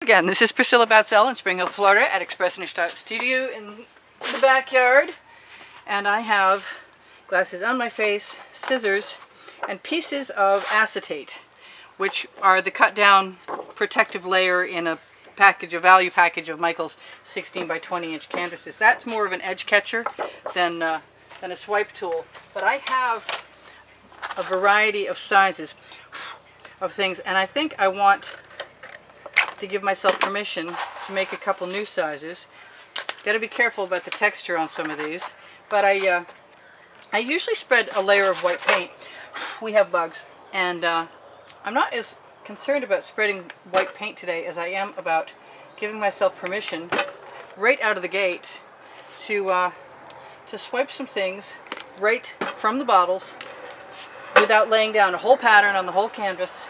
again. This is Priscilla Batzell in Spring Hill, Florida at Expressionist Studio in the backyard. And I have glasses on my face, scissors, and pieces of acetate, which are the cut down protective layer in a package, a value package of Michael's 16 by 20 inch canvases. That's more of an edge catcher than a swipe tool. But I have a variety of sizes of things, and I think I want to give myself permission to make a couple new sizes. Got to be careful about the texture on some of these, but I usually spread a layer of white paint. We have bugs, and I'm not as concerned about spreading white paint today as I am about giving myself permission right out of the gate to swipe some things right from the bottles without laying down a whole pattern on the whole canvas.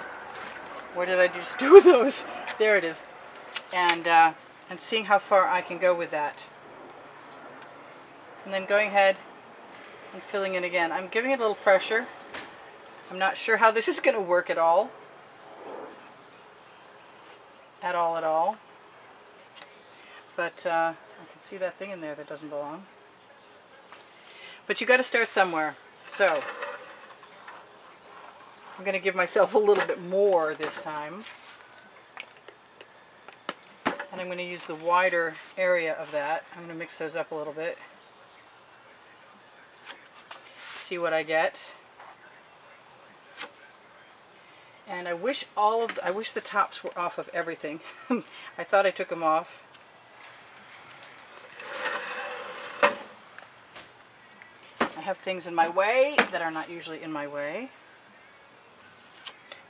What did I just do with those? There it is. And seeing how far I can go with that. And then going ahead and filling in again. I'm giving it a little pressure. I'm not sure how this is going to work at all. At all. But I can see that thing in there that doesn't belong. But you got to start somewhere. So I'm going to give myself a little bit more this time. And I'm going to use the wider area of that. I'm going to mix those up a little bit. See what I get. And I wish the tops were off of everything. I thought I took them off. I have things in my way that are not usually in my way.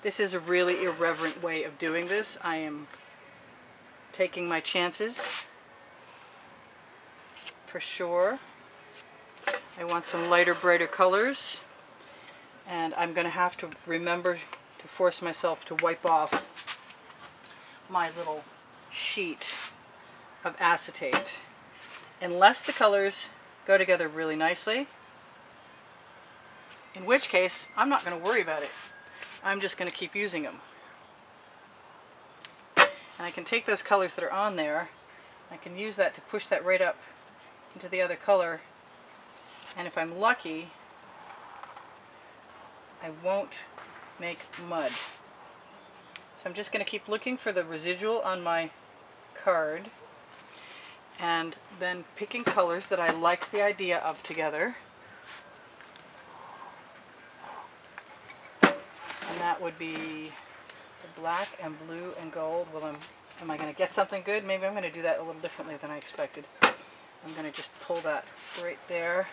This is a really irreverent way of doing this. I am taking my chances for sure. I want some lighter, brighter colors, and I'm going to have to remember to force myself to wipe off my little sheet of acetate, unless the colors go together really nicely, in which case I'm not going to worry about it. I'm just going to keep using them. And I can take those colors that are on there, I can use that to push that right up into the other color, and if I'm lucky, I won't make mud. So I'm just going to keep looking for the residual on my card, and then picking colors that I like the idea of together. And that would be the black and blue and gold. Well, am I going to get something good? Maybe I'm going to do that a little differently than I expected. I'm going to just pull that right there.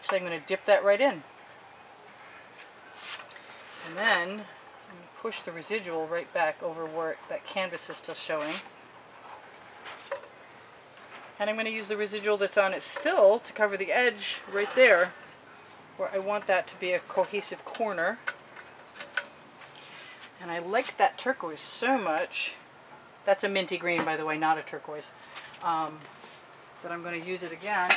Actually, I'm going to dip that right in. And then I'm going to push the residual right back over where that canvas is still showing. And I'm going to use the residual that's on it still to cover the edge right there, where I want that to be a cohesive corner. And I like that turquoise so much. That's a minty green, by the way, not a turquoise. That I'm going to use it again.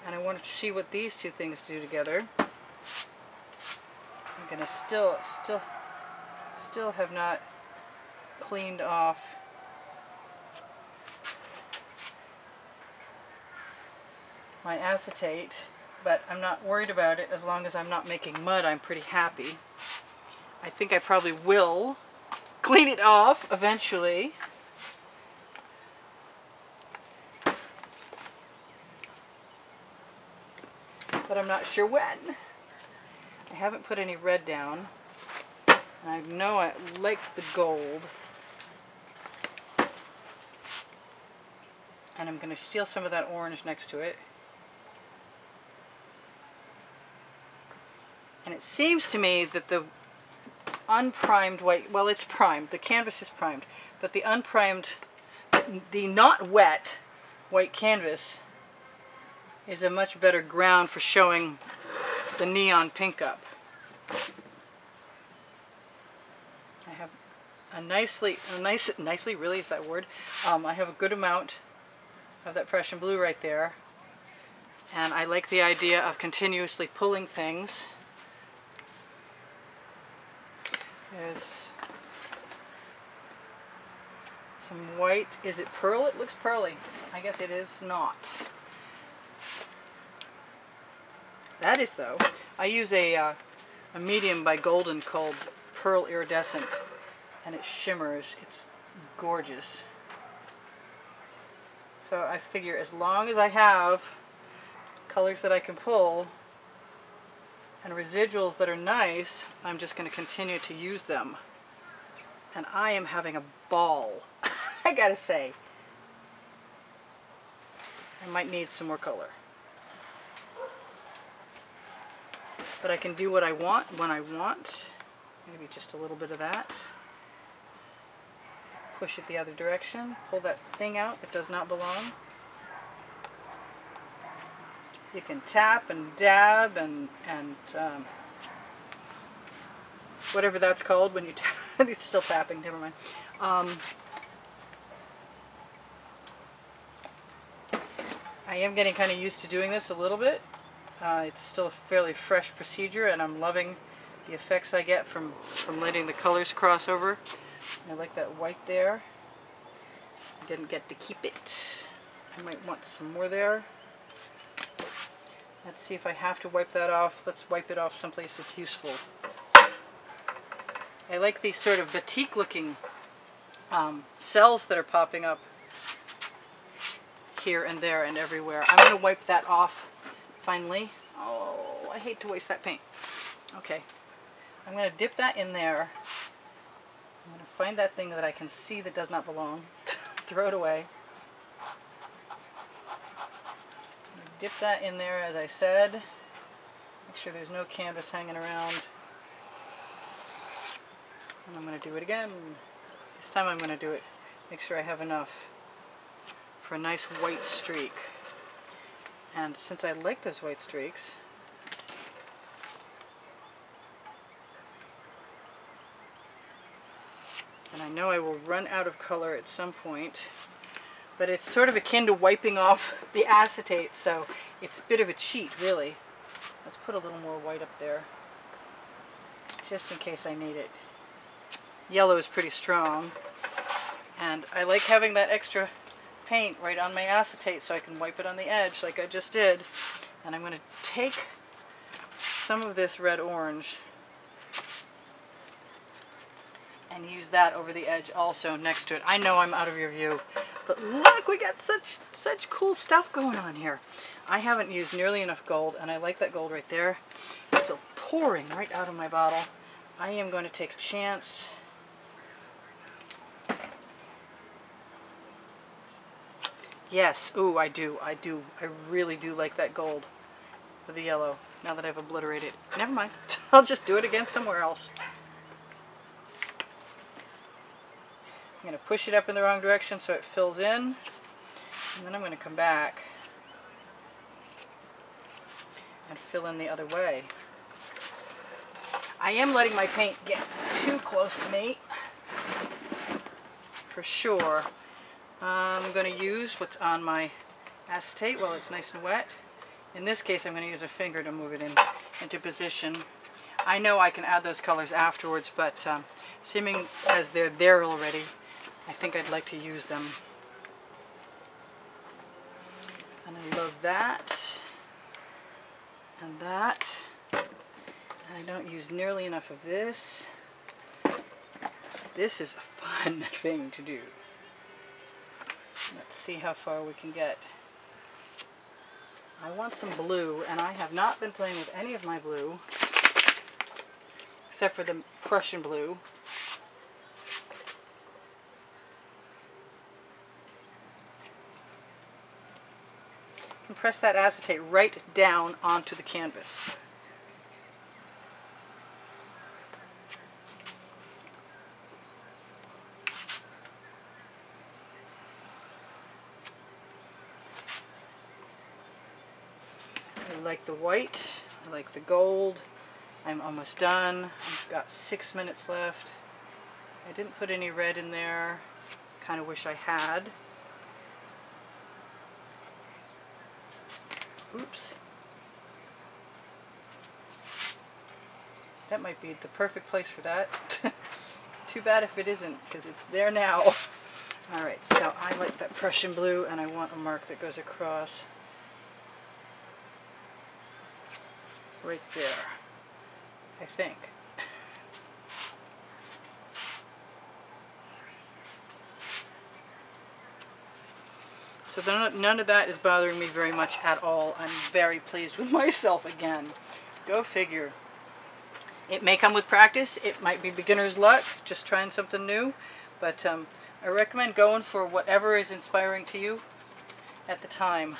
And I want to see what these two things do together. I'm going to still have not cleaned off my acetate, but I'm not worried about it. As long as I'm not making mud, I'm pretty happy. I think I probably will clean it off eventually. But I'm not sure when. I haven't put any red down. And I know I like the gold. And I'm going to steal some of that orange next to it. And it seems to me that the unprimed white, well, it's primed, the canvas is primed, but the unprimed, the not wet white canvas is a much better ground for showing the neon pink up. I have a nicely, really, is that word? I have a good amount of that Prussian blue right there, and I like the idea of continuously pulling things. There's Some white. Is it pearl? It looks pearly. I guess it is not. That is, though. I use a medium by Golden called Pearl Iridescent, and it shimmers. It's gorgeous. So I figure as long as I have colors that I can pull and residuals that are nice, I'm just going to continue to use them. And I am having a ball, I gotta say. I might need some more color. But I can do what I want when I want. Maybe just a little bit of that. Push it the other direction. Pull that thing out that does not belong. You can tap and dab and whatever that's called when you tap. It's still tapping, never mind. I am getting kind of used to doing this a little bit. It's still a fairly fresh procedure, and I'm loving the effects I get from letting the colors cross over. I like that white there. I didn't get to keep it. I might want some more there. Let's see if I have to wipe that off. Let's wipe it off someplace that's useful. I like these sort of batik looking cells that are popping up here and there and everywhere. I'm going to wipe that off finally. Oh, I hate to waste that paint. Okay, I'm going to dip that in there. I'm going to find that thing that I can see that does not belong. Throw it away. Dip that in there, as I said. Make sure there's no canvas hanging around. And I'm going to do it again. This time I'm going to do it. Make sure I have enough for a nice white streak. And since I like those white streaks, and I know I will run out of color at some point, but it's sort of akin to wiping off the acetate, so it's a bit of a cheat, really. Let's put a little more white up there, just in case I need it. Yellow is pretty strong, and I like having that extra paint right on my acetate so I can wipe it on the edge like I just did. And I'm going to take some of this red-orange and use that over the edge also next to it. I know I'm out of your view, but look, we got such cool stuff going on here. I haven't used nearly enough gold, and I like that gold right there. It's still pouring right out of my bottle. I am going to take a chance. Yes, ooh, I do. I really do like that gold with the yellow, now that I've obliterated it. Never mind. I'll just do it again somewhere else. I'm going to push it up in the wrong direction so it fills in, and then I'm going to come back and fill in the other way. I am letting my paint get too close to me, for sure. I'm going to use what's on my acetate while it's nice and wet. In this case, I'm going to use a finger to move it into position. I know I can add those colors afterwards, but seeming as they're there already, I think I'd like to use them. And I love that. And that. And I don't use nearly enough of this. This is a fun thing to do. Let's see how far we can get. I want some blue, and I have not been playing with any of my blue, except for the Prussian blue. Compress that acetate right down onto the canvas. I like the white, I like the gold. I'm almost done. I've got 6 minutes left. I didn't put any red in there. Kind of wish I had. Oops. That might be the perfect place for that. Too bad if it isn't, because it's there now. Alright, so I like that Prussian blue, and I want a mark that goes across right there, I think. So none of that is bothering me very much at all. I'm very pleased with myself again. Go figure. It may come with practice. It might be beginner's luck, just trying something new. But I recommend going for whatever is inspiring to you at the time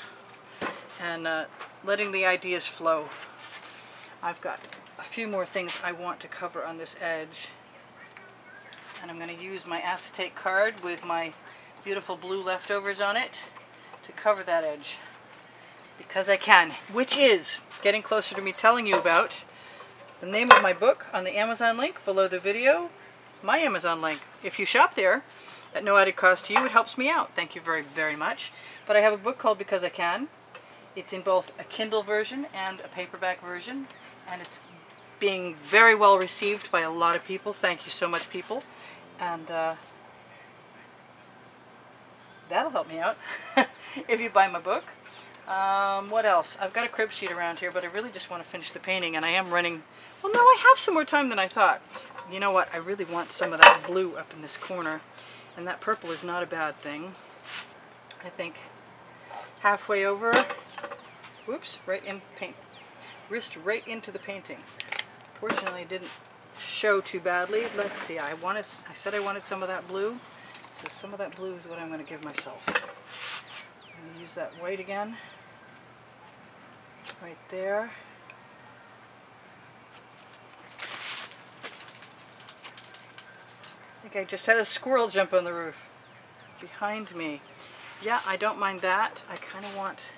and letting the ideas flow. I've got a few more things I want to cover on this edge. And I'm going to use my acetate card with my beautiful blue leftovers on it to cover that edge, because I can, which is getting closer to me telling you about the name of my book on the Amazon link below the video, my Amazon link. If you shop there at no added cost to you, it helps me out. Thank you very, very much. But I have a book called Because I Can. It's in both a Kindle version and a paperback version, and it's being very well received by a lot of people. Thank you so much, people. And that'll help me out if you buy my book. What else? I've got a crib sheet around here, but I really just want to finish the painting, and I am running. Well, no, I have some more time than I thought. You know what? I really want some of that blue up in this corner, and that purple is not a bad thing. I think halfway over, whoops, right in paint, wrist right into the painting. Fortunately, it didn't show too badly. Let's see. I said I wanted some of that blue. So some of that blue is what I'm going to give myself. I'm going to use that white again, right there. I think I just had a squirrel jump on the roof behind me. Yeah, I don't mind that. I kind of want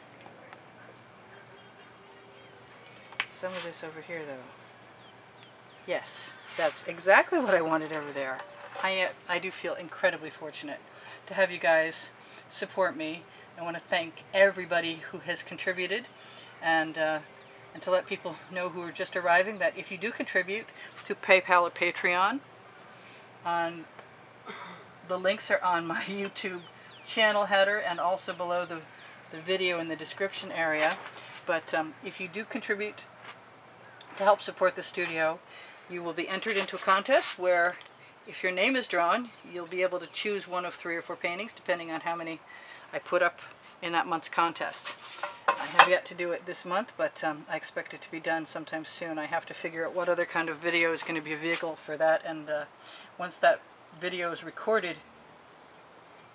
some of this over here, though. Yes, that's exactly what I wanted over there. I do feel incredibly fortunate to have you guys support me. I want to thank everybody who has contributed, and to let people know who are just arriving that if you do contribute to PayPal or Patreon, the links are on my YouTube channel header and also below the video in the description area. But if you do contribute to help support the studio, you will be entered into a contest where, if your name is drawn, you'll be able to choose one of 3 or 4 paintings, depending on how many I put up in that month's contest. I have yet to do it this month, but I expect it to be done sometime soon. I have to figure out what other kind of video is going to be a vehicle for that, and once that video is recorded,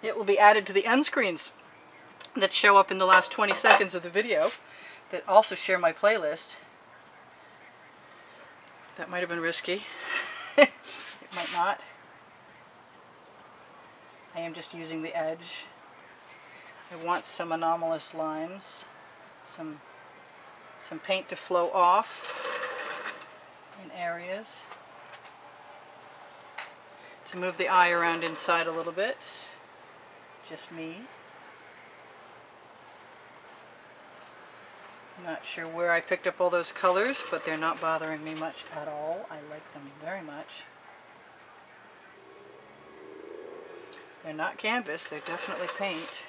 it will be added to the end screens that show up in the last 20 seconds of the video that also share my playlist. That might have been risky. It might not. I am just using the edge. I want some anomalous lines, some paint to flow off in areas, to move the eye around inside a little bit. Just me. Not sure where I picked up all those colors, but they're not bothering me much at all. I like them very much. They're not canvas, they're definitely paint.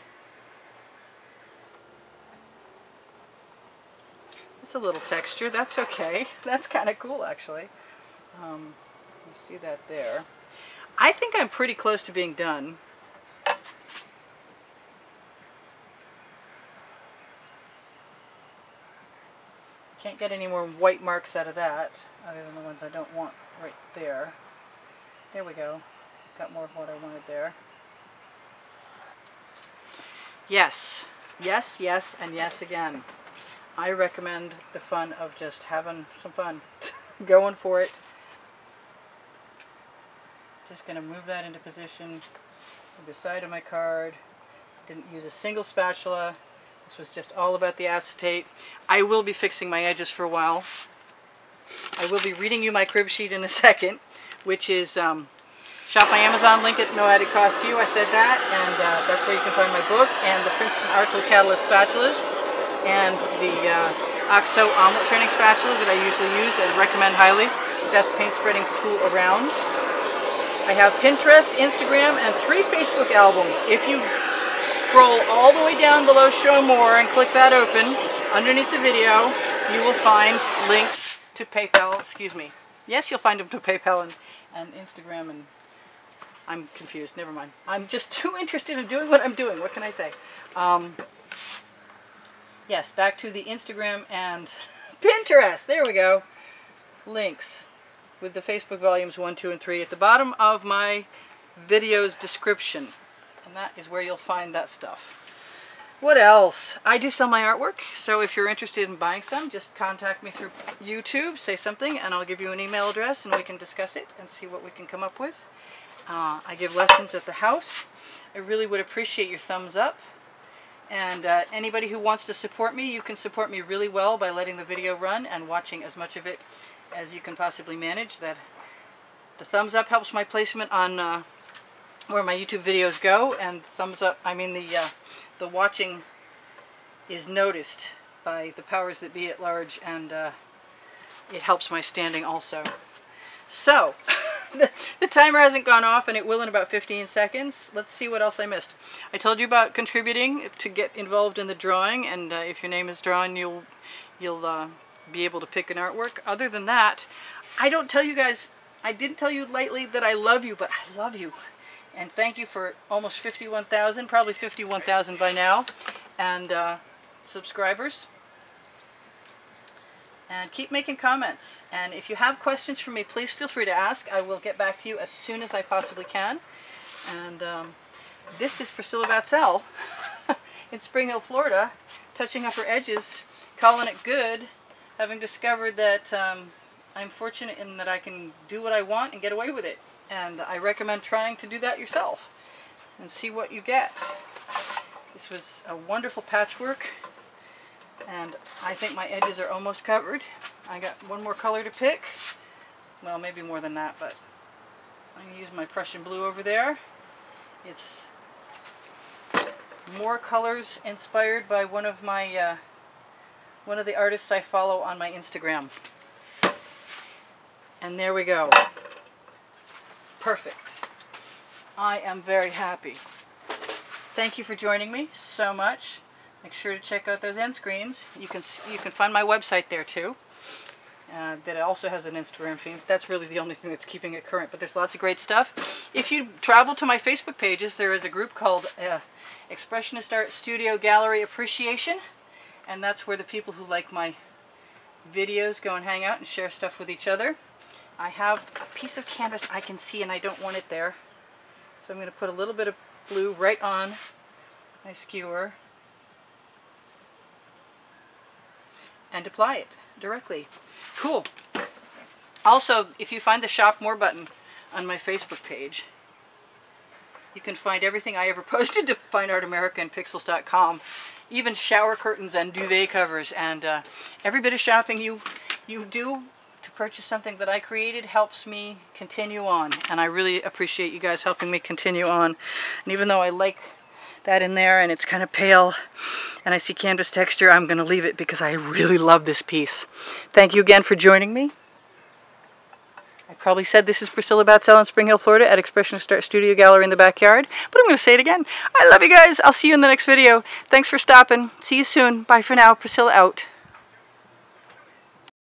It's a little texture, that's okay. That's kind of cool, actually. You see that there. I think I'm pretty close to being done. Can't get any more white marks out of that, other than the ones I don't want right there. There we go. Got more of what I wanted there. Yes, yes, yes, and yes again. I recommend the fun of just having some fun. Going for it. Just going to move that into position with the side of my card. Didn't use a single spatula. This was just all about the acetate. I will be fixing my edges for a while. I will be reading you my crib sheet in a second, which is shop my Amazon link at no added cost to you. I said that, and that's where you can find my book and the Princeton Arto Catalyst spatulas and the OXO omelet turning spatula that I usually use and recommend highly. Best paint spreading tool around. I have Pinterest, Instagram, and 3 Facebook albums. If you scroll all the way down below Show More and click that open, underneath the video, you will find links to PayPal, excuse me. Yes, you'll find them to PayPal and Instagram, and I'm confused, never mind. I'm just too interested in doing what I'm doing, what can I say? Yes, back to the Instagram and Pinterest, there we go. Links with the Facebook volumes 1, 2, and 3 at the bottom of my video's description. And that is where you'll find that stuff. What else? I do sell my artwork, so if you're interested in buying some, just contact me through YouTube, say something, and I'll give you an email address and we can discuss it and see what we can come up with. I give lessons at the house. I really would appreciate your thumbs up. And anybody who wants to support me, you can support me really well by letting the video run and watching as much of it as you can possibly manage. That the thumbs up helps my placement on where my YouTube videos go, and thumbs up, I mean the watching is noticed by the powers that be at large, and it helps my standing also. So, the timer hasn't gone off, and it will in about 15 seconds. Let's see what else I missed. I told you about contributing to get involved in the drawing, and if your name is drawn, you'll be able to pick an artwork. Other than that, I don't tell you guys, I didn't tell you lately that I love you, but I love you. And thank you for almost 51,000, probably 51,000 by now, and subscribers. And keep making comments. And if you have questions for me, please feel free to ask. I will get back to you as soon as I possibly can. And this is Priscilla Batzell in Spring Hill, Florida, touching up her edges, calling it good, having discovered that I'm fortunate in that I can do what I want and get away with it. And I recommend trying to do that yourself and see what you get. This was a wonderful patchwork, and I think my edges are almost covered. I got one more color to pick. Well, maybe more than that, but I'm going to use my Prussian blue over there. It's more colors inspired by one of the artists I follow on my Instagram. And there we go. Perfect. I am very happy. Thank you for joining me so much. Make sure to check out those end screens. You can find my website there too. That also has an Instagram feed. That's really the only thing that's keeping it current, but there's lots of great stuff. If you travel to my Facebook pages, there is a group called Expressionist Art Studio Gallery Appreciation, and that's where the people who like my videos go and hang out and share stuff with each other. I have a piece of canvas I can see and I don't want it there. So I'm going to put a little bit of blue right on my skewer and apply it directly. Cool. Also, if you find the Shop More button on my Facebook page, you can find everything I ever posted to Fine Art America and Pixels.com, even shower curtains and duvet covers, and every bit of shopping you do to purchase something that I created helps me continue on, and I really appreciate you guys helping me continue on. And even though I like that in there and it's kind of pale and I see canvas texture, I'm going to leave it because I really love this piece. Thank you again for joining me. I probably said this is Priscilla Batzell in Spring Hill, Florida at Expressionist Art Studio Gallery in the backyard, but I'm going to say it again. I love you guys. I'll see you in the next video. Thanks for stopping. See you soon. Bye for now. Priscilla out.